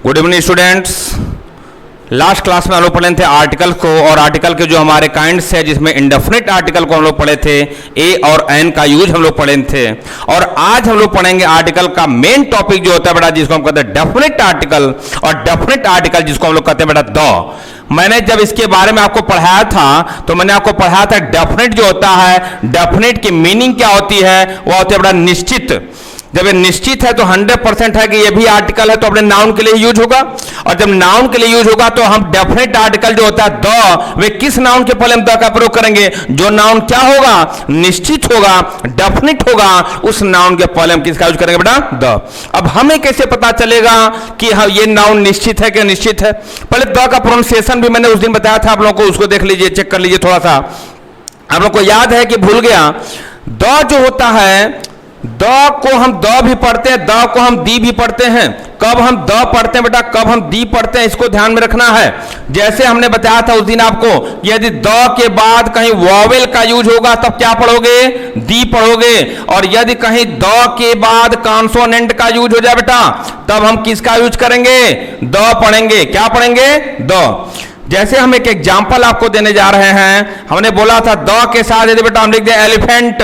Good evening students. Last class में हम लोग पढ़े थे आर्टिकल को, और आर्टिकल के जो हमारे काइंड्स है जिसमें इंडेफिनिट आर्टिकल को हम लोग पढ़े थे, ए और एन का यूज हम लोग पढ़े थे। और आज हम लोग पढ़ेंगे आर्टिकल का मेन टॉपिक जो होता है बेटा, जिसको हम कहते हैं डेफिनिट आर्टिकल, और डेफिनिट आर्टिकल जिसको हम लोग कहते हैं बेटा द। मैंने जब इसके बारे में आपको पढ़ाया था तो मैंने आपको पढ़ाया था डेफिनिट जो होता है, डेफिनिट की मीनिंग क्या होती है, वो होती है बेटा निश्चित। जब ये निश्चित है तो 100% है कि ये भी आर्टिकल है तो अपने नाउन के लिए यूज होगा, और जब नाउन के लिए यूज होगा तो हम डेफिनेट आर्टिकल जो होता है द, वे किस नाउन के पहले हम द का प्रयोग करेंगे? जो नाउन क्या होगा? निश्चित होगा, डेफिनेट होगा, उस नाउन के पहले हम किसका यूज करेंगे बेटा? द। अब हमें कैसे पता चलेगा कि हाँ ये नाउन निश्चित है कि निश्चित है? पहले द का प्रोनाउंसिएशन भी मैंने उस दिन बताया था आप लोगों को, उसको देख लीजिए, चेक कर लीजिए थोड़ा सा। आप लोग को याद है कि भूल गया? द जो होता है, द को हम द भी पढ़ते हैं, द को हम दी भी पढ़ते हैं। कब हम द पढ़ते हैं बेटा, कब हम दी पढ़ते हैं, इसको ध्यान में रखना है। जैसे हमने बताया था उस दिन आपको, यदि द के बाद कहीं वॉवेल का यूज होगा तब क्या पढ़ोगे? दी पढ़ोगे। और यदि कहीं द के बाद कॉन्सोनेंट का यूज हो जाए बेटा, तब हम किसका यूज करेंगे? द पढ़ेंगे। क्या पढ़ेंगे? द। जैसे हम एक एग्जाम्पल आपको देने जा रहे हैं, हमने बोला था द के साथ यदि बेटा हम लिख दें एलिफेंट,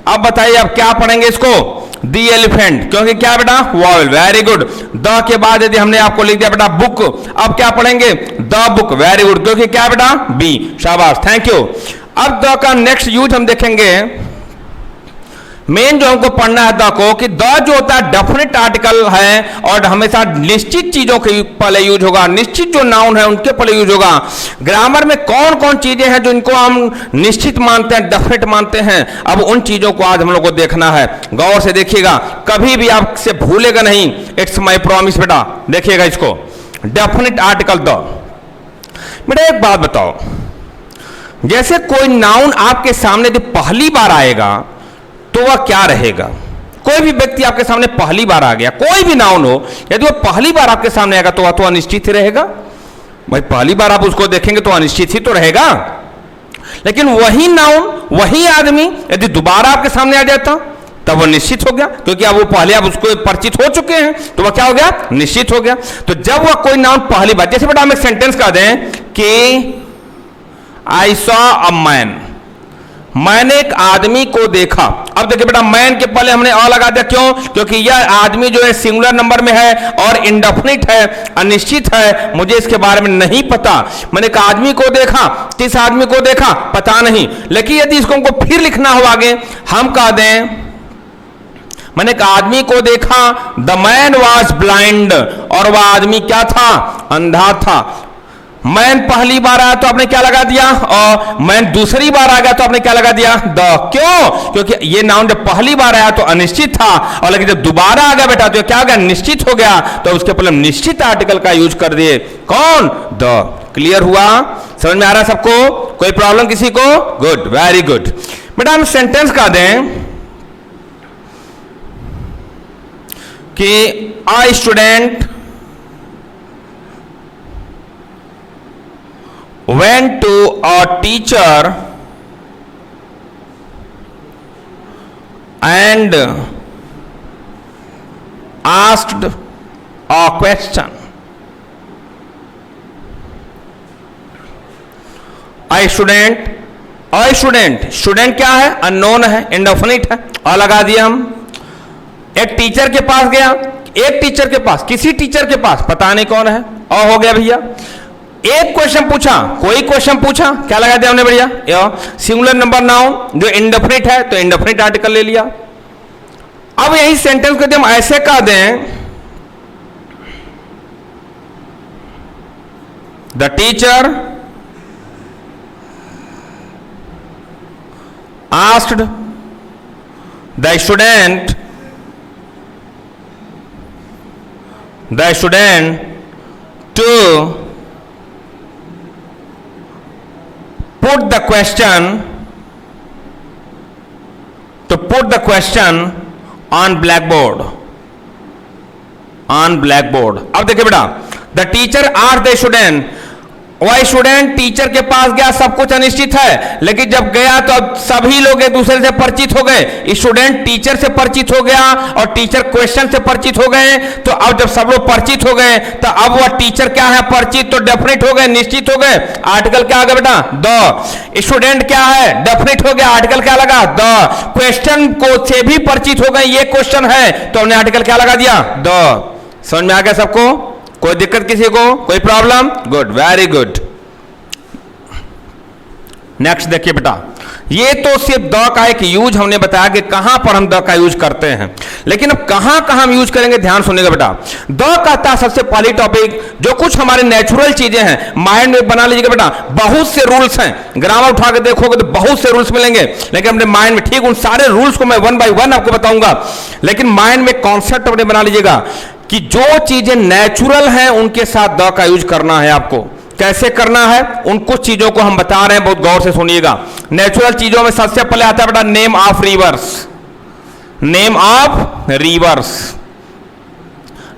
अब बताइए अब क्या पढ़ेंगे इसको? दी एलिफेंट, क्योंकि क्या बेटा? वॉवेल। Very good. द के बाद यदि हमने आपको लिख दिया बेटा बुक, अब क्या पढ़ेंगे? The book. वेरी गुड, क्योंकि क्या बेटा? बी। शाबाश, थैंक यू। अब द का नेक्स्ट यूज हम देखेंगे, मेन जो हमको पढ़ना है द को, कि द जो होता है डेफिनेट आर्टिकल है और हमेशा निश्चित चीजों के पहले यूज होगा, निश्चित जो नाउन है उनके पहले यूज होगा। ग्रामर में कौन कौन चीजें हैं जो इनको हम निश्चित मानते हैं, डेफिनेट मानते हैं, अब उन चीजों को आज हम लोग को देखना है। गौर से देखिएगा, कभी भी आपसे भूलेगा नहीं, इट्स माई प्रॉमिस बेटा। देखिएगा इसको, डेफिनेट आर्टिकल द। बेटा एक बात बताओ, जैसे कोई नाउन आपके सामने यदि पहली बार आएगा तो वह क्या रहेगा? कोई भी व्यक्ति आपके सामने पहली बार आ गया, कोई भी नाउन हो, यदि वह पहली बार आपके सामने आएगा तो वह तो अनिश्चित ही रहेगा। भाई पहली बार आप उसको देखेंगे तो अनिश्चित ही तो रहेगा। लेकिन वही नाउन, वही आदमी यदि दोबारा आपके सामने आ जाता तब वह निश्चित हो गया, क्योंकि अब वो पहले आप उसको परिचित हो चुके हैं, तो वह क्या हो गया? निश्चित हो गया। तो जब वह कोई नाउन पहली बार, जैसे बेटा हम एक सेंटेंस कह दें कि आई सॉ अ मैन, मैंने एक आदमी को देखा। अब देखिए बेटा, मैन के पहले हमने अ लगा दिया, क्यों? क्योंकि यह आदमी जो है सिंगुलर नंबर में है और इंडेफिनिट है, अनिश्चित है, मुझे इसके बारे में नहीं पता। मैंने एक आदमी को देखा, किस आदमी को देखा पता नहीं। लेकिन यदि इसको हमको फिर लिखना हो आगे, हम कह दें मैंने एक आदमी को देखा, द मैन वॉज ब्लाइंड, और वह आदमी क्या था? अंधा था। मैन पहली बार आया तो आपने क्या लगा दिया? और मैन दूसरी बार आ गया तो आपने क्या लगा दिया? द। क्यों? क्योंकि ये नाउन जब पहली बार आया तो अनिश्चित था, और लेकिन जब दोबारा आ गया बेटा तो क्या हो गया? निश्चित हो गया। तो उसके पहले निश्चित आर्टिकल का यूज कर दिए। कौन? द। क्लियर हुआ? समझ में आ रहा है सबको? कोई प्रॉब्लम किसी को? Good, very good. बेटा हम सेंटेंस कह दें कि a student went to a teacher and asked a question. A student, student क्या है? अननोन है, इंडेफिनिट है, और लगा दिया हम। एक टीचर के पास गया, एक टीचर के पास, किसी टीचर के पास, पता नहीं कौन है, और हो गया भैया। एक क्वेश्चन पूछा, कोई क्वेश्चन पूछा, क्या लगा दिया हमने भैया? सिंगुलर नंबर नाउन जो इंडेफिनिट है तो इंडेफिनिट आर्टिकल ले लिया। अब यही सेंटेंस को हम ऐसे कह दें, the teacher asked the student to put the question on blackboard. अब देखिए बेटा, the teacher asked the student, वह स्टूडेंट टीचर के पास गया, सब कुछ अनिश्चित है, लेकिन जब गया तो अब सभी लोग एक दूसरे से परिचित हो गए। स्टूडेंट टीचर से परिचित हो गया और टीचर क्वेश्चन से परिचित हो गए। तो अब जब सब लोग परिचित हो गए तो अब वह टीचर क्या है, परिचित, तो डेफिनेट हो गए, निश्चित हो गए। आर्टिकल क्या आ गया बेटा, द। स्टूडेंट क्या है, डेफिनेट हो गया, आर्टिकल क्या लगा, द। क्वेश्चन को से भी परिचित हो गए, ये क्वेश्चन है, तो हमने आर्टिकल क्या लगा दिया, द। समझ में आ गया सबको? कोई दिक्कत किसी को, कोई problem? Good, very good. Next देखिए बेटा, ये तो सिर्फ द का एक यूज हमने बताया कि कहां पर हम द का यूज करते हैं, लेकिन अब कहां कहां हम यूज करेंगे, ध्यान सुनिएगा बेटा। द कहता है सबसे पहली टॉपिक, जो कुछ हमारे नेचुरल चीजें हैं, माइंड में बना लीजिएगा बेटा। बहुत से रूल्स हैं, ग्रामर उठा के देखोगे तो बहुत से रूल्स मिलेंगे, लेकिन अपने माइंड में, ठीक, उन सारे रूल्स को मैं वन बाय वन आपको बताऊंगा, लेकिन माइंड में कॉन्सेप्ट अपने बना लीजिएगा कि जो चीजें नेचुरल हैं उनके साथ द का यूज करना है आपको। कैसे करना है, उन कुछ चीजों को हम बता रहे हैं, बहुत गौर से सुनिएगा। नेचुरल चीजों में सबसे पहले आता है बेटा name of reverse. Name of reverse,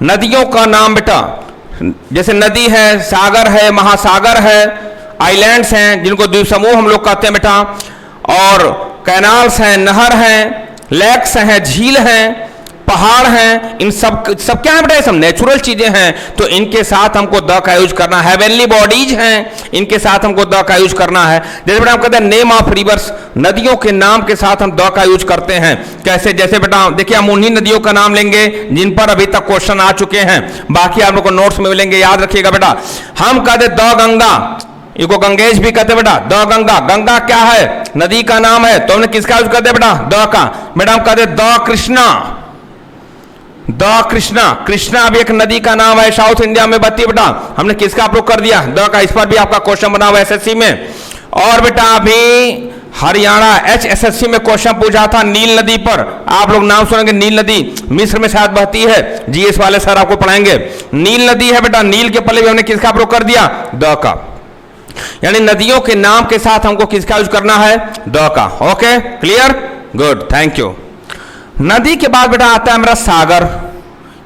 नदियों का नाम बेटा, जैसे नदी है, सागर है, महासागर है, आइलैंड्स हैं जिनको द्वीप समूह हम लोग कहते हैं बेटा, और कैनाल्स हैं, नहर हैं, लेक्स हैं, झील हैं, पहाड़ हैं, इन सब क्या है बेटा, सब नेचुरल चीजें हैं, तो इनके साथ हमको द का यूज करना है। हेवनली बॉडीज हैं, इनके साथ हमको द का यूज करना है। जैसे बेटा हम कहते हैं नेम ऑफ रिवर्स, नदियों के नाम के साथ हम द का यूज करते हैं। कैसे, जैसे बेटा देखिए, हम उन्हीं नदियों का नाम लेंगे जिन पर अभी तक क्वेश्चन आ चुके हैं, बाकी आप लोग को नोट्स में मिलेंगे, याद रखिएगा बेटा। हम कहते द गंगा, इसको गंगेश भी कहते बेटा, द गंगा। गंगा क्या है, नदी का नाम है, तो हमने किसका यूज करते बेटा, द का। बेटा हम कहते द कृष्णा, द कृष्णा, कृष्णा भी एक नदी का नाम है, साउथ इंडिया में बहती है बेटा, हमने किसका अप्रोक कर दिया, द का। इस पर भी आपका क्वेश्चन बना हुआ एसएससी में। और बेटा अभी हरियाणा एचएसएससी में क्वेश्चन पूछा था नील नदी पर, आप लोग नाम सुनेंगे, नील नदी मिस्र में शायद बहती है, जीएस वाले सर आपको पढ़ाएंगे। नील नदी है बेटा, नील के पहले भी हमने किसका अप्रोक कर दिया, द का। यानी नदियों के नाम के साथ हमको किसका यूज करना है, द का। Okay, clear, good, thank you. नदी के बाद बेटा आता है हमारा सागर,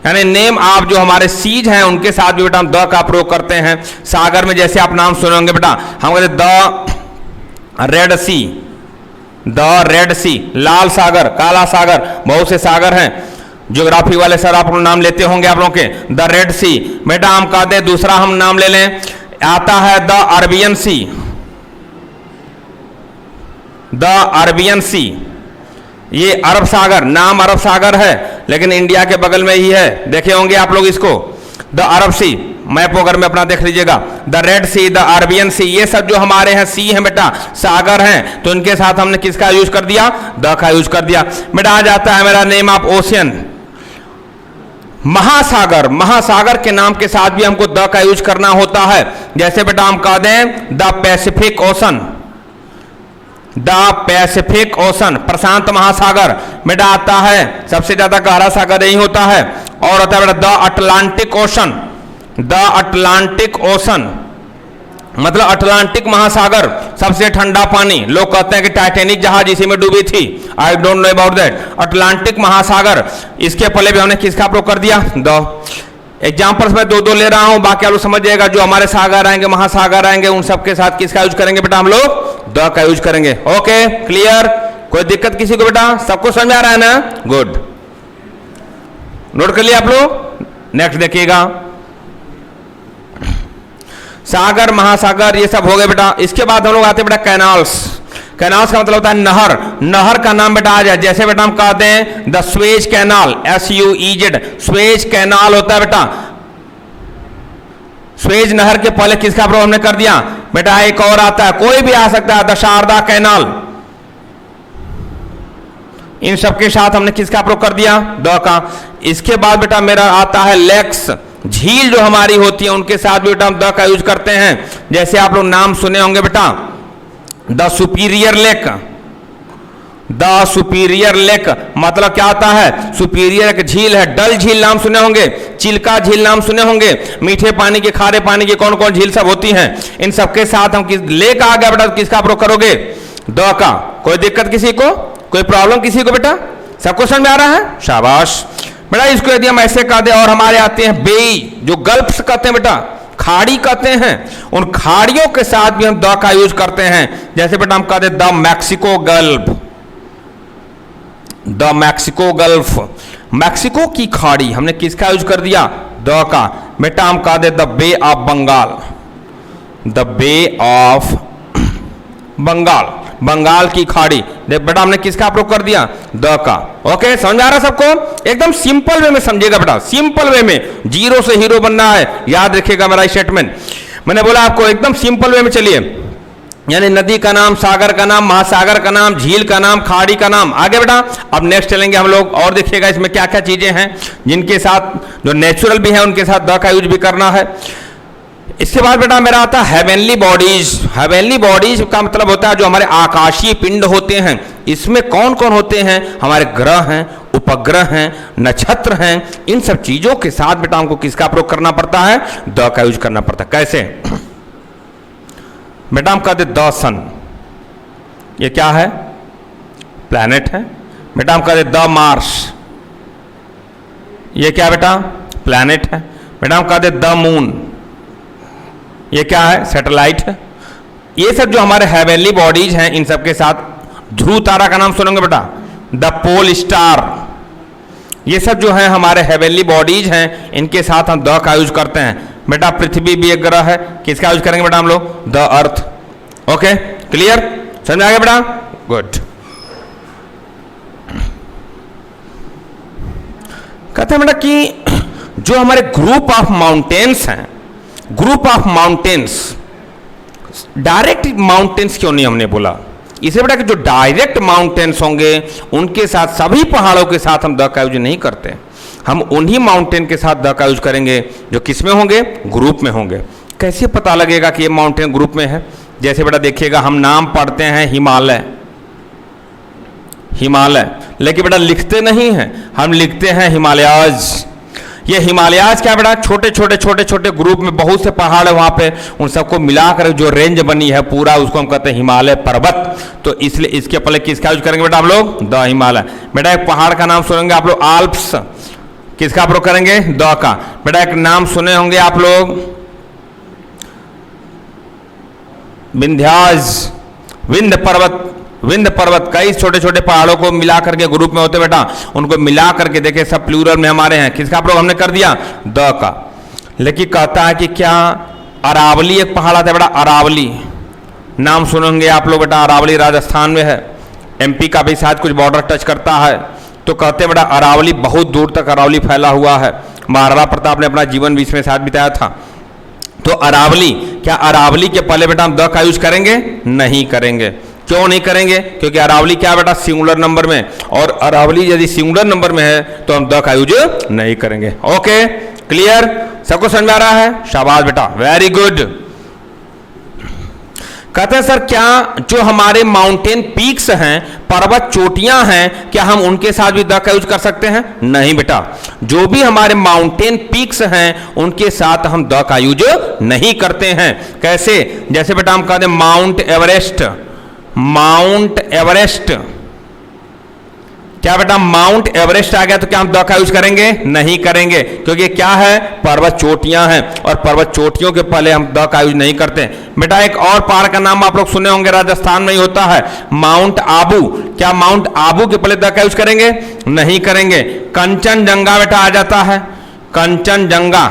यानी नेम आप जो हमारे सीज हैं उनके साथ भी बेटा हम द का प्रयोग करते हैं। सागर में जैसे आप नाम सुने होंगे बेटा, हम कहते the Red Sea, the Red Sea, लाल सागर, काला सागर, बहुत से सागर हैं, ज्योग्राफी वाले सर आप लोग नाम लेते होंगे आप लोग के, द रेड सी। बेटा हम कहते हैं, दूसरा हम नाम ले लें, आता है the Arabian Sea, the Arabian Sea, ये अरब सागर, नाम अरब सागर है लेकिन इंडिया के बगल में ही है, देखे होंगे आप लोग इसको, द अरब सी। मैप वगैरह में अपना देख लीजिएगा, the Red Sea, the Arabian Sea, ये सब जो हमारे हैं सी हैं बेटा, सागर हैं, तो इनके साथ हमने किसका यूज कर दिया, द का यूज कर दिया। बेटा आ जाता है मेरा नेम ऑफ ओशियन, महासागर, महासागर के नाम के साथ भी हमको द का यूज करना होता है। जैसे बेटा हम कह दें the Pacific Ocean, the Pacific Ocean, प्रशांत महासागर। बेटा आता है सबसे ज्यादा गहरा सागर यही होता है। और होता है बेटा the Atlantic ocean, the Atlantic ocean मतलब अटलांटिक महासागर, सबसे ठंडा पानी। लोग कहते हैं कि टाइटैनिक जहाज इसी में डूबी थी, I don't know about that. Atlantic महासागर, इसके पहले भी हमने किसका प्रयोग कर दिया, द। एग्जाम्पल्स में दो दो ले रहा हूं, बाकी आप लोग समझ जाएगा, जो हमारे सागर आएंगे, महासागर आएंगे, उन सबके साथ किसका यूज करेंगे बेटा, हम लोग द का यूज करेंगे। ओके, क्लियर, कोई दिक्कत किसी को बेटा, सबको समझ आ रहा है ना, गुड, नोट कर लिया आप लोग। नेक्स्ट देखिएगा, सागर, महासागर, ये सब हो गए बेटा। इसके बाद हम लोग आते हैं बेटा कैनाल्स। कैनाल्स का मतलब होता है नहर। नहर का नाम बेटा आ जाए, जैसे बेटा हम कहते हैं the Suez canal, SUEZ, Suez canal होता है बेटा। स्वेज नहर के पहले किसका प्रयोग हमने कर दिया बेटा, एक और आता है, कोई भी आ सकता है, द शारदा कैनाल। इन सबके साथ हमने किसका प्रयोग कर दिया, द का। इसके बाद बेटा मेरा आता है लेक्स, झील जो हमारी होती है उनके साथ भी बेटा हम द का यूज करते हैं। जैसे आप लोग नाम सुने होंगे बेटा, the superior lake, the superior lake मतलब क्या होता है, सुपीरियर एक झील है। डल झील नाम सुने होंगे, चिल्का झील नाम सुने होंगे, मीठे पानी के, खारे पानी के कौन कौन झील सब होती हैं। इन सबके साथ हम किस लेक आ गया बेटा, किसका प्रयोग करोगे, द का। कोई दिक्कत किसी को, कोई प्रॉब्लम किसी को बेटा, सबको समझ में आ रहा है, शाबाश बेटा। इसको यदि हम ऐसे कह दे, और हमारे आते हैं बेई, जो गल्फ्स कहते हैं बेटा, खाड़ी कहते हैं, उन खाड़ियों के साथ भी हम द का यूज करते हैं। जैसे बेटा हम कहते हैं the Mexico gulf, the Mexico gulf, Mexico की खाड़ी, हमने किसका यूज कर दिया? द का। बेटा हम कह दे the Bay of Bengal, the Bay of Bengal, Bengal की खाड़ी, देख बेटा हमने किसका प्रयोग कर दिया? द का। ओके, समझ आ रहा है सबको? एकदम सिंपल वे में समझिएगा बेटा, सिंपल वे में, जीरो से हीरो बनना है, याद रखिएगा मेरा स्टेटमेंट। मैंने बोला आपको एकदम सिंपल वे में चलिए, यानी नदी का नाम, सागर का नाम, महासागर का नाम, झील का नाम, खाड़ी का नाम। आगे बेटा अब नेक्स्ट चलेंगे हम लोग, और देखिएगा इसमें क्या क्या चीजें हैं जिनके साथ, जो नेचुरल भी है उनके साथ द का यूज भी करना है। इसके बाद बेटा मेरा आता है हेवेनली बॉडीज। हेवेनली बॉडीज का मतलब होता है जो हमारे आकाशीय पिंड होते हैं। इसमें कौन कौन होते हैं? हमारे ग्रह हैं, उपग्रह हैं, नक्षत्र हैं। इन सब चीजों के साथ बेटा हमको किसका प्रयोग करना पड़ता है? द का यूज करना पड़ता है। कैसे? बेटा हम कहते द सन, ये क्या है? प्लैनेट है। बेटा हम कहते द मार्स, ये क्या बेटा? प्लैनेट है। बेटा हम कहते द मून, ये क्या है? सैटेलाइट है। ये सब जो हमारे हेवेनली बॉडीज हैं, इन सब के साथ ध्रुव तारा का नाम सुनेंगे बेटा, द पोल स्टार। ये सब जो है हमारे हेवेनली बॉडीज हैं, इनके साथ हम द का यूज करते हैं। बेटा पृथ्वी भी एक ग्रह है, किसका यूज करेंगे बेटा हम लोग? The earth. Okay, clear? समझ में आ गया बेटा? गुड। कहते हैं बेटा कि जो हमारे ग्रुप ऑफ माउंटेन्स हैं, group of mountains, direct mountains क्यों नहीं हमने बोला? इसे बेटा कि जो डायरेक्ट माउंटेन्स होंगे उनके साथ, सभी पहाड़ों के साथ हम द का यूज नहीं करते। हम उन्हीं माउंटेन के साथ द का यूज करेंगे जो किस में होंगे? ग्रुप में होंगे। कैसे पता लगेगा कि ये माउंटेन ग्रुप में है? जैसे बेटा देखिएगा हम नाम पढ़ते हैं हिमालय, हिमालय, लेकिन बेटा लिखते नहीं हैं, हम लिखते हैं हिमालयाज। ये हिमालयाज क्या बेटा? छोटे छोटे छोटे छोटे ग्रुप में बहुत से पहाड़ है वहां पे, उन सबको मिलाकर जो रेंज बनी है पूरा, उसको हम कहते हैं हिमालय पर्वत। तो इसलिए इसके पहले किसका यूज करेंगे बेटा आप लोग? द हिमालय। बेटा एक पहाड़ का नाम सुनेंगे आप लोग, आल्प्स, किसका प्रयोग करेंगे? द का। बेटा एक नाम सुने होंगे आप लोग, विंध्याज, विंध्य पर्वत, विंध्य पर्वत। कई छोटे छोटे पहाड़ों को मिला करके ग्रुप में होते बेटा, उनको मिला करके देखे सब प्लूरल में हमारे हैं, किसका प्रयोग हमने कर दिया? द का। लेकिन कहता है कि क्या अरावली एक पहाड़ आता है बेटा, अरावली, नाम सुनेंगे आप लोग बेटा, अरावली राजस्थान में है, एमपी का भी शायद कुछ बॉर्डर टच करता है। तो कहते बेटा अरावली, बहुत दूर तक अरावली फैला हुआ है, महाराणा प्रताप ने अपना जीवन भी इसमें साथ बिताया था। तो अरावली, क्या अरावली के पहले बेटा हम द का यूज करेंगे? नहीं करेंगे। क्यों नहीं करेंगे? क्योंकि अरावली क्या बेटा? सिंगुलर नंबर में, और अरावली यदि सिंगुलर नंबर में है तो हम द का यूज नहीं करेंगे। Okay, clear? सबको समझ में आ रहा है? शाबाश बेटा, वेरी गुड। कहते हैं सर क्या जो हमारे माउंटेन पीक्स हैं, पर्वत चोटियां हैं, क्या हम उनके साथ भी द का यूज कर सकते हैं? नहीं बेटा, जो भी हमारे माउंटेन पीक्स हैं उनके साथ हम द का यूज नहीं करते हैं। कैसे? जैसे बेटा हम कहते हैं माउंट एवरेस्ट, माउंट एवरेस्ट, क्या बेटा माउंट एवरेस्ट आ गया तो क्या हम द का यूज करेंगे? नहीं करेंगे, क्योंकि क्या है? पर्वत चोटियां हैं, और पर्वत चोटियों के पहले हम द का यूज नहीं करते। बेटा एक और पहाड़ का नाम आप लोग सुने होंगे, राजस्थान में ही होता है, माउंट आबू। क्या माउंट आबू के पहले द का यूज करेंगे? नहीं करेंगे। कंचनजंगा बेटा आ जाता है, कंचनजंगा,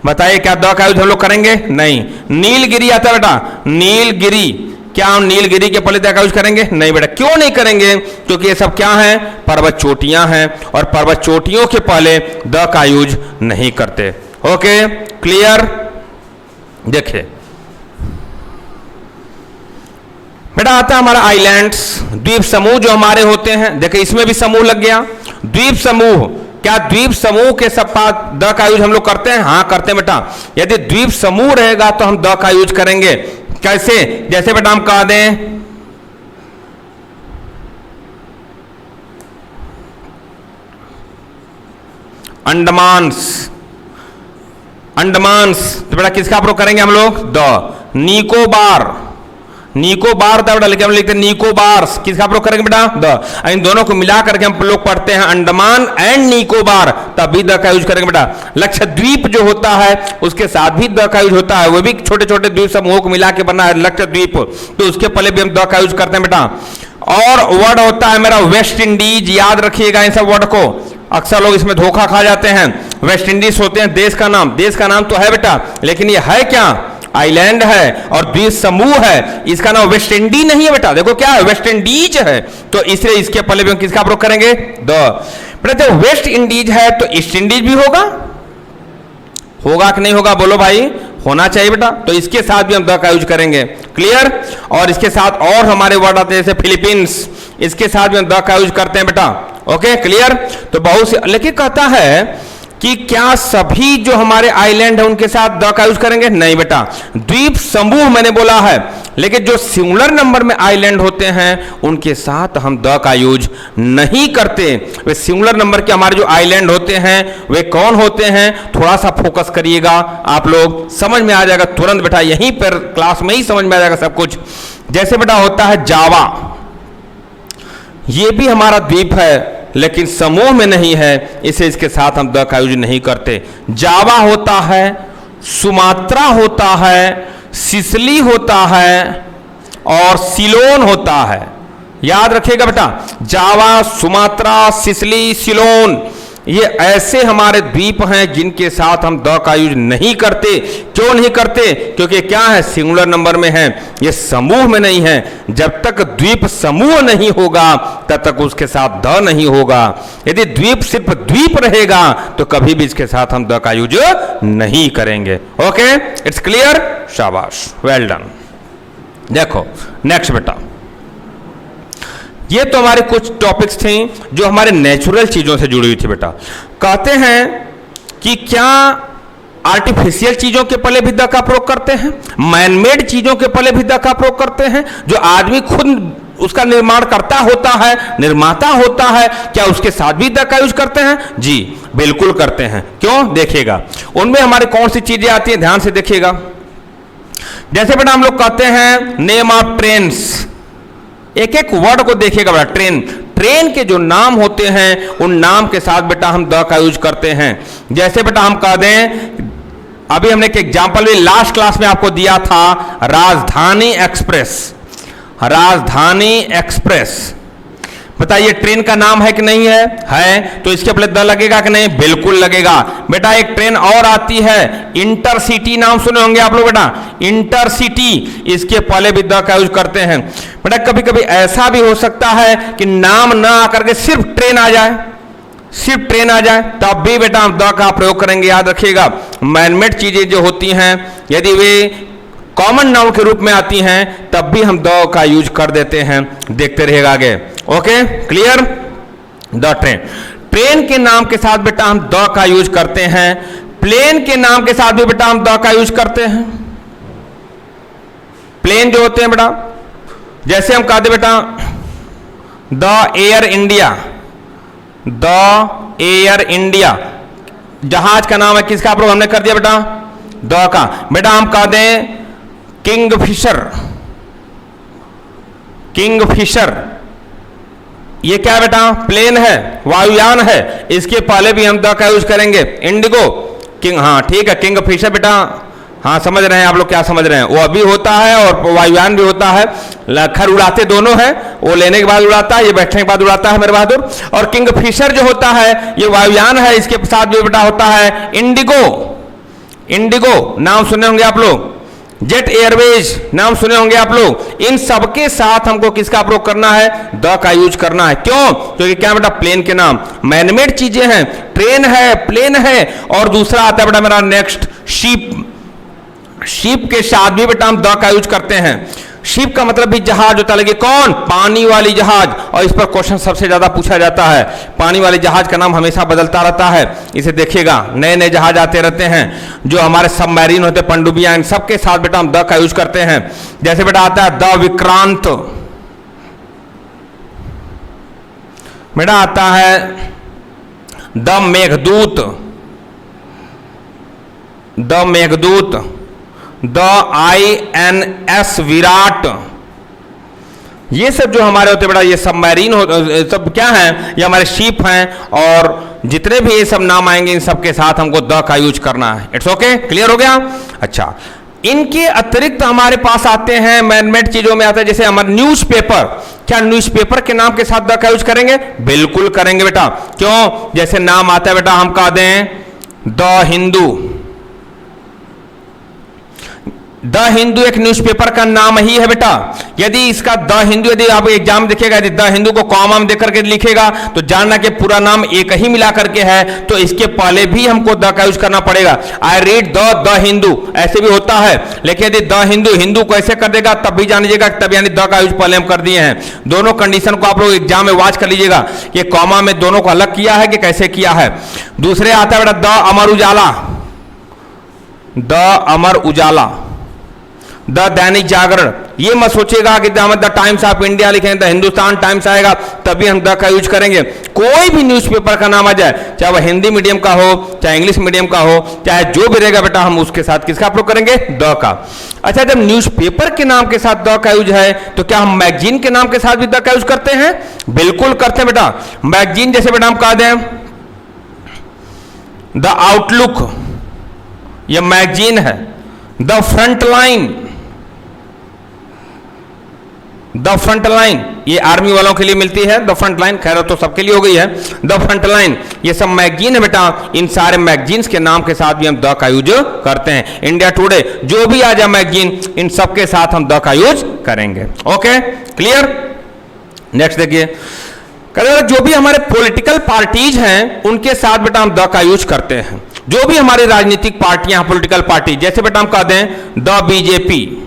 बताइए क्या द का यूज हम लोग करेंगे? नहीं। नीलगिरी आता है बेटा, नीलगिरी, क्या हम नीलगिरी के पहले द का यूज करेंगे? नहीं बेटा। क्यों नहीं करेंगे? क्योंकि ये सब क्या है? पर्वत चोटियां हैं, और पर्वत चोटियों के पहले द का यूज नहीं करते। Okay, clear? देखिए बेटा आता है हमारा आइलैंड्स, द्वीप समूह जो हमारे होते हैं। देखिए इसमें भी समूह लग गया, द्वीप समूह। क्या द्वीप समूह के सब द का यूज हम लोग करते हैं? हाँ करते हैं बेटा। यदि द्वीप समूह रहेगा तो हम द का यूज करेंगे। कैसे? जैसे बेटा हम कह दें अंडमान्स, अंडमान्स, तो बेटा किसका प्रयोग करेंगे हम लोग? द। निकोबार, निकोबार होता है बेटा, लेकिन हम लिखते हैं निकोबार्स, किसका प्रयोग करेंगे बेटा? द। इन दोनों को मिला करके हम लोग पढ़ते हैं अंडमान एंड निकोबार, तभी द का यूज करेंगे बेटा। लक्षद्वीप जो होता है उसके साथ भी द का यूज होता है, वो भी छोटे छोटे द्वीप समूहों को मिला के बना है लक्षद्वीप, तो उसके पहले भी हम द का यूज करते हैं बेटा। और वर्ड होता है मेरा वेस्ट इंडीज, याद रखिएगा इन सब वर्ड को, अक्सर लोग इसमें धोखा खा जाते हैं। वेस्ट इंडीज होते हैं देश का नाम, देश का नाम तो है बेटा, लेकिन ये है क्या? आइलैंड है और द्वीप समूह है, इसका नाम वेस्ट इंडी नहीं है बेटा, देखो क्या है, वेस्ट इंडीज है, तो इसलिए इसके पहले भी हम किसका प्रयोग करेंगे? द। बेटा जब वेस्ट इंडीज है तो ईस्ट इंडीज भी होगा, होगा कि नहीं होगा? बोलो भाई, होना चाहिए बेटा, तो इसके साथ भी हम द का यूज करेंगे। क्लियर? और इसके साथ और हमारे वर्ड आते हैं जैसे फिलीपींस, इसके साथ भी हम द का यूज करते हैं बेटा। Okay clear? तो बहुत से, लेकिन कहता है कि क्या सभी जो हमारे आइलैंड है उनके साथ द का यूज करेंगे? नहीं बेटा, द्वीप समूह मैंने बोला है, लेकिन जो सिंगुलर नंबर में आइलैंड होते हैं उनके साथ हम द का यूज नहीं करते। वे सिंगुलर नंबर के हमारे जो आइलैंड होते हैं वे कौन होते हैं? थोड़ा सा फोकस करिएगा, आप लोग समझ में आ जाएगा तुरंत बेटा, यहीं पर क्लास में ही समझ में आ जाएगा सब कुछ। जैसे बेटा होता है जावा, ये भी हमारा द्वीप है लेकिन समूह में नहीं है, इसे इसके साथ हम द का यूज नहीं करते। जावा होता है, सुमात्रा होता है, सिसिली होता है और सिलोन होता है, याद रखिएगा बेटा। जावा, सुमात्रा, सिसिली, सिलोन, ये ऐसे हमारे द्वीप हैं जिनके साथ हम द का यूज नहीं करते। क्यों नहीं करते? क्योंकि क्या है, सिंगुलर नंबर में है, ये समूह में नहीं है। जब तक द्वीप समूह नहीं होगा तब तक उसके साथ द नहीं होगा। यदि द्वीप सिर्फ द्वीप रहेगा तो कभी भी इसके साथ हम द का यूज नहीं करेंगे। Okay, it's clear? शाबाश, वेल डन। देखो नेक्स्ट बेटा, ये तो हमारे कुछ टॉपिक्स थे जो हमारे नेचुरल चीजों से जुड़ी हुई थी बेटा। कहते हैं कि क्या आर्टिफिशियल चीजों के पहले भी द का प्रयोग करते हैं, मैनमेड चीजों के पहले भी द का प्रयोग करते हैं, जो आदमी खुद उसका निर्माण करता होता है, निर्माता होता है, क्या उसके साथ भी द का यूज करते हैं? जी बिल्कुल करते हैं। क्यों? देखिएगा उनमें हमारी कौन सी चीजें आती हैं, ध्यान से देखिएगा। जैसे बेटा हम लोग कहते हैं नेम ऑफ ट्रेन्स, एक एक वर्ड को देखिएगा बेटा। ट्रेन, ट्रेन के जो नाम होते हैं उन नाम के साथ बेटा हम द का यूज करते हैं। जैसे बेटा हम कह दें, अभी हमने एक एग्जांपल भी लास्ट क्लास में आपको दिया था, राजधानी एक्सप्रेस। राजधानी एक्सप्रेस, बताइए ट्रेन का नाम है कि नहीं है? है, तो इसके पहले द लगेगा कि नहीं? बिल्कुल लगेगा बेटा। एक ट्रेन और आती है इंटरसिटी, नाम सुने होंगे आप लोग बेटा, इंटरसिटी, इसके पहले भी द का यूज करते हैं बेटा। कभी कभी ऐसा भी हो सकता है कि नाम ना आकर के सिर्फ ट्रेन आ जाए, सिर्फ ट्रेन आ जाए, तब भी बेटा हम द का प्रयोग करेंगे। याद रखिएगा, मैनमेड चीजें जो होती हैं यदि वे कॉमन नाउन के रूप में आती हैं तब भी हम द का यूज कर देते हैं। देखते रहिएगा आगे। Okay clear? The train, train के नाम के साथ बेटा हम द का यूज करते हैं। प्लेन के नाम के साथ भी बेटा हम द का यूज करते हैं। प्लेन जो होते हैं बेटा, जैसे हम कहते बेटा the air India, the air India, जहाज का नाम है, किसका प्रयोग हमने कर दिया बेटा? द का। बेटा हम कह दें किंगफिशर, किंगफिशर, ये क्या है बेटा? प्लेन है, वायुयान है, इसके पहले भी हम द का यूज करेंगे। इंडिगो, किंग, हाँ ठीक है, किंगफिशर बेटा, हाँ समझ रहे हैं आप लोग, क्या समझ रहे हैं? वो अभी होता है और वायुयान भी होता है, खैर उड़ाते दोनों है, वो लेने के बाद उड़ाता है, ये बैठने के बाद उड़ाता है मेरे बहादुर। और किंगफिशर जो होता है ये वायुयान है, इसके साथ भी बेटा होता है इंडिगो। इंडिगो नाम सुने होंगे आप लोग, जेट एयरवेज नाम सुने होंगे आप लोग। इन सबके साथ हमको किसका प्रयोग करना है? द का यूज करना है। क्यों? क्योंकि क्या बेटा? प्लेन के नाम मैनमेड चीजें हैं, ट्रेन है, प्लेन है, और दूसरा आता है बेटा मेरा नेक्स्ट शिप। शिप के साथ भी बेटा हम द का यूज करते हैं। शिप का मतलब भी जहाज होता है, कौन? पानी वाली जहाज, और इस पर क्वेश्चन सबसे ज्यादा पूछा जाता है। पानी वाली जहाज का नाम हमेशा बदलता रहता है, इसे देखिएगा, नए नए जहाज आते रहते हैं। जो हमारे सबमरीन होते हैं, पनडुब्बियां, इन सबके साथ बेटा हम द का यूज करते हैं। जैसे बेटा आता है द विक्रांत, बेटा आता है the Meghdoot, the Meghdoot, the INS Virat, ये सब जो हमारे होते बेटा, ये सबमरीन हो, सब क्या है, ये हमारे शिप हैं, और जितने भी ये सब नाम आएंगे इन सब के साथ हमको द का यूज करना है। इट्स ओके, क्लियर हो गया। अच्छा, इनके अतिरिक्त हमारे पास आते हैं मैनमेड चीजों में आता है, जैसे हमारा न्यूज़पेपर। क्या न्यूज़पेपर के नाम के साथ द का यूज करेंगे? बिल्कुल करेंगे बेटा। क्यों? जैसे नाम आता है बेटा, हम कह दें द हिंदू। द हिंदू एक न्यूज़पेपर का नाम ही है बेटा। यदि इसका द हिंदू, यदि आप एग्जाम दिखेगा, यदि द हिंदू को कॉमा में देकर के लिखेगा तो जानना कि पूरा नाम एक ही मिला करके है, तो इसके पहले भी हमको द का यूज करना पड़ेगा। आई रीड द हिंदू, ऐसे भी होता है। लेकिन यदि द हिंदू हिंदू को ऐसे कर देगा तब भी जानिएगा, तब यानी द का यूज पहले हम कर दिए हैं। दोनों कंडीशन को आप लोग एग्जाम में वॉच कर लीजिएगा कि कॉमा में दोनों को अलग किया है कि कैसे किया है। दूसरे आता है बेटा the Amar Ujala. The Amar Ujala, the Dainik Jagran. ये मत सोचिएगा कि द टाइम्स ऑफ इंडिया लिखेंगे, द हिंदुस्तान टाइम्स आएगा तभी हम द का यूज करेंगे। कोई भी न्यूज़पेपर का नाम आ जाए, चाहे वह हिंदी मीडियम का हो, चाहे इंग्लिश मीडियम का हो, चाहे जो भी रहेगा बेटा, हम उसके साथ किसका प्रयोग करेंगे? द का। अच्छा, जब न्यूज़पेपर के नाम के साथ द का यूज है तो क्या हम मैगजीन के नाम के साथ भी द का यूज करते हैं? बिल्कुल करते हैं बेटा। मैगजीन जैसे बेटा हम कह दें द आउटलुक, यह मैगजीन है। The front line, the front line ये आर्मी वालों के लिए मिलती है, द फ्रंट लाइन, खैर तो सबके लिए हो गई है। द फ्रंट लाइन ये सब मैगजीन है बेटा। इन सारे मैगजीन्स के नाम के साथ भी हम द का यूज करते हैं। इंडिया टुडे, जो भी आ जाए मैगजीन, इन सब के साथ हम द का यूज करेंगे। Okay, clear. नेक्स्ट देखिए, जो भी हमारे पॉलिटिकल पार्टीज हैं उनके साथ बेटा हम द का यूज करते हैं। जो भी हमारी राजनीतिक पार्टियां, पॉलिटिकल पार्टी, जैसे बेटा हम कह दें द बीजेपी,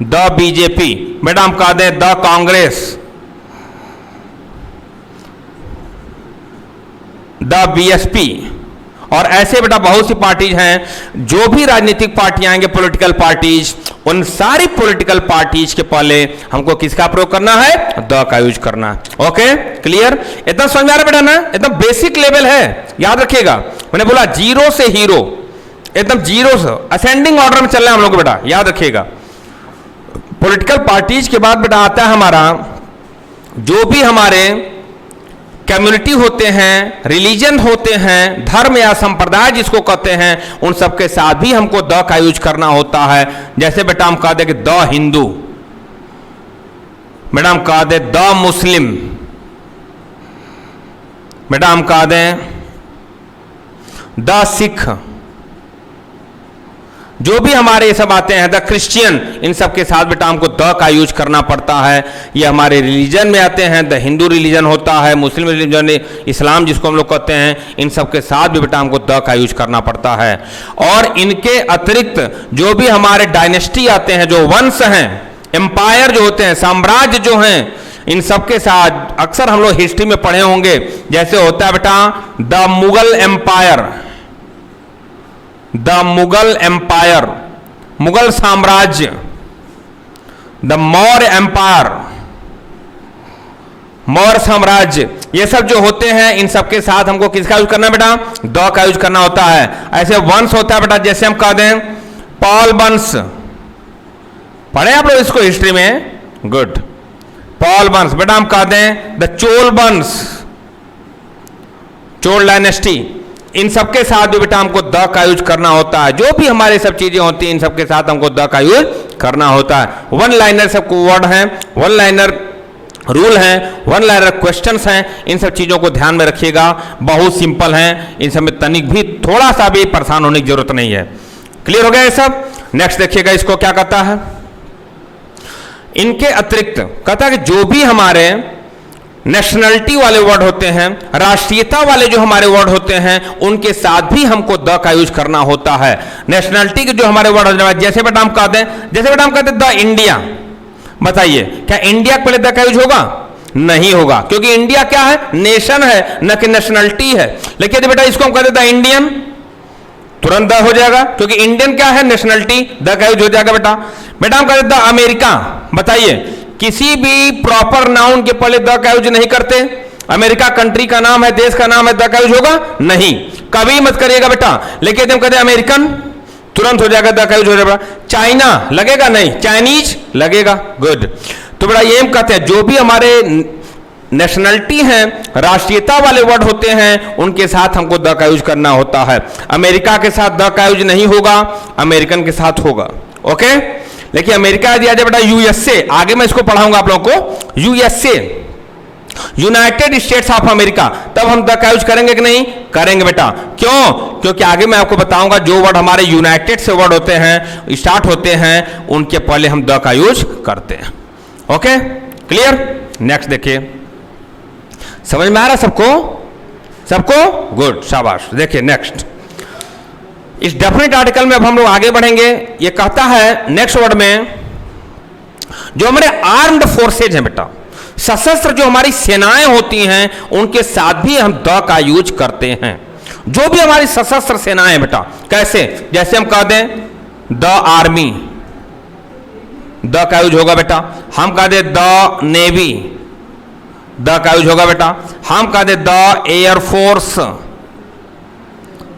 द बीजेपी, बेटा हम कह दें द कांग्रेस, द बीएसपी, और ऐसे बेटा बहुत सी पार्टीज हैं। जो भी राजनीतिक पार्टियां आएंगे, पॉलिटिकल पार्टीज, उन सारी पॉलिटिकल पार्टीज के पहले हमको किसका प्रयोग करना है? द का यूज करना है। Okay, clear. इतना समझ में आ रहा है बेटा ना? एकदम बेसिक लेवल है, याद रखिएगा। मैंने बोला जीरो से हीरो, एकदम जीरो से असेंडिंग ऑर्डर में चल रहे हैं हम लोग बेटा, याद रखिएगा। पॉलिटिकल पार्टीज के बाद बेटा आता है हमारा जो भी हमारे कम्युनिटी होते हैं, रिलीजन होते हैं, धर्म या संप्रदाय जिसको कहते हैं, उन सब के साथ भी हमको द का यूज करना होता है। जैसे बेटा हम कह दें कि द हिंदू, बेटा हम कह दें द मुस्लिम, बेटा हम कह दें द सिख, जो भी हमारे ये सब आते हैं, द क्रिश्चियन, इन सब के साथ बेटा हमको द का यूज करना पड़ता है। ये हमारे रिलीजन में आते हैं, द हिंदू रिलीजन होता है, मुस्लिम रिलीजन, इस्लाम जिसको हम लोग कहते हैं, इन सब के साथ भी बेटा हमको द का यूज करना पड़ता है। और इनके अतिरिक्त जो भी हमारे डायनेस्टी आते हैं, जो वंश हैं, एम्पायर जो होते हैं, साम्राज्य जो हैं, इन सब के साथ अक्सर हम लोग हिस्ट्री में पढ़े होंगे। जैसे होता है बेटा the Mughal empire, the Mughal empire, Mughal साम्राज्य, द मौर्य एम्पायर, मौर्य साम्राज्य, ये सब जो होते हैं इन सब के साथ हमको किसका यूज करना है बेटा? द का यूज करना होता है। ऐसे वंश होता है बेटा, जैसे हम कह दें पॉल वंश, पढ़े आप लोग इसको हिस्ट्री में? गुड। पॉल वंश, बेटा हम कह दें द चोल वंश, चोल डायनेस्टी, इन सब के साथ भी बेटा हमको द का यूज करना होता है। जो भी हमारे सब चीजें होती हैं, इन सब के साथ हमको द का यूज करना होता है। वन लाइनर सब वर्ड हैं, वन लाइनर रूल हैं, वन लाइनर क्वेश्चंस हैं, इन सब चीजों को ध्यान में रखिएगा। बहुत सिंपल हैं, इन सब में तनिक भी थोड़ा सा भी परेशान होने की जरूरत नहीं है। क्लियर हो गया ये सब? नेक्स्ट देखिएगा, इसको क्या कहता है। इनके अतिरिक्त कहता है कि जो भी हमारे नेशनलिटी वाले वर्ड होते हैं, राष्ट्रीयता वाले जो हमारे वर्ड होते हैं, उनके साथ भी हमको द का यूज करना होता है। नेशनलिटी के जो हमारे वर्ड होते हैं, जैसे बेटा हम कहते हैं, जैसे बेटा हम कहते हैं द इंडिया, बताइए क्या इंडिया पहले द का यूज होगा? नहीं होगा, क्योंकि इंडिया क्या है? नेशन है, न कि नेशनलिटी है। लेकिन यदि बेटा इसको हम कहते द इंडियन, तुरंत द हो जाएगा, क्योंकि इंडियन क्या है? नेशनलिटी, द का यूज हो जाएगा बेटा। बेटा हम कहते द अमेरिका, बताइए किसी भी प्रॉपर नाउन के पहले द का यूज नहीं करते। अमेरिका कंट्री का नाम है, देश का नाम है, द का यूज होगा? नहीं, कभी मत करिएगा बेटा। लेकिन हम कहते हैं अमेरिकन, तुरंत हो जाएगा, द का यूज हो जाएगा। चाइना लगेगा? नहीं, चाइनीज लगेगा। गुड। तो बेटा ये हम कहते हैं जो भी हमारे नेशनलिटी हैं, राष्ट्रीयता वाले वर्ड होते हैं, उनके साथ हमको द का यूज करना होता है। अमेरिका के साथ द का यूज नहीं होगा, अमेरिकन के साथ होगा। ओके, लेकिन अमेरिका दिया जाए बेटा यूएसए, आगे मैं इसको पढ़ाऊंगा आप लोगों को। USA, United states of America, तब हम द का यूज करेंगे कि नहीं? करेंगे बेटा। क्यों? क्योंकि आगे मैं आपको बताऊंगा जो वर्ड हमारे यूनाइटेड से वर्ड होते हैं, स्टार्ट होते हैं, उनके पहले हम द का यूज करते हैं। Okay, clear? नेक्स्ट देखिए, समझ में आ रहा सबको? सबको गुड, शाबाश। देखिए नेक्स्ट, इस डेफिनेट आर्टिकल में अब हम लोग आगे बढ़ेंगे। ये कहता है नेक्स्ट वर्ड में, जो हमारे आर्म्ड फोर्सेज हैं बेटा, सशस्त्र जो हमारी सेनाएं होती हैं, उनके साथ भी हम द का यूज करते हैं। जो भी हमारी सशस्त्र सेनाएं हैं बेटा, कैसे? जैसे हम कह दें द आर्मी, द का यूज होगा बेटा। हम कह दें द नेवी, द का यूज होगा बेटा। हम कह दें द एयरफोर्स,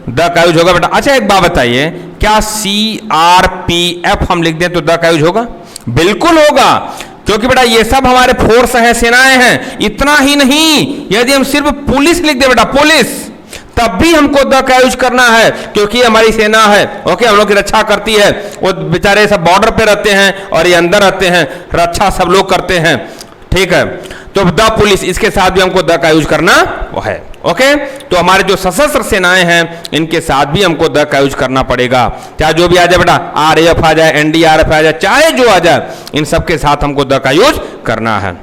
द का यूज होगा बेटा। अच्छा एक बात बताइए, क्या CRPF हम लिख दें तो द का यूज होगा? बिल्कुल होगा, क्योंकि बेटा ये सब हमारे फोर्स हैं, सेनाएं हैं। इतना ही नहीं, यदि हम सिर्फ पुलिस लिख दे बेटा, पुलिस, तब भी हमको द का यूज करना है, क्योंकि हमारी सेना है। ओके, हम लोग की रक्षा करती है। वो बेचारे सब बॉर्डर पे रहते हैं और ये अंदर रहते हैं, रक्षा सब लोग करते हैं। ठीक है, तो द पुलिस, इसके साथ भी हमको द का यूज करना वो है। ओके, तो हमारे जो सशस्त्र सेनाएं हैं, इनके साथ भी हमको द का यूज करना पड़ेगा। चाहे जो भी आ जाए बेटा, RAF आ जाए, NDRF आ जाए, चाहे जो आ जाए, इन सब के साथ हमको द का यूज करना है।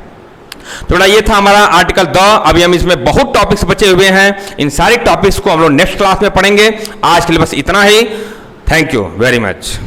तो बेटा ये था हमारा आर्टिकल द। अभी हम इसमें बहुत टॉपिक्स बचे हुए हैं, इन सारे टॉपिक्स को हम लोग नेक्स्ट क्लास में पढ़ेंगे। आज के लिए बस इतना ही। Thank you very much.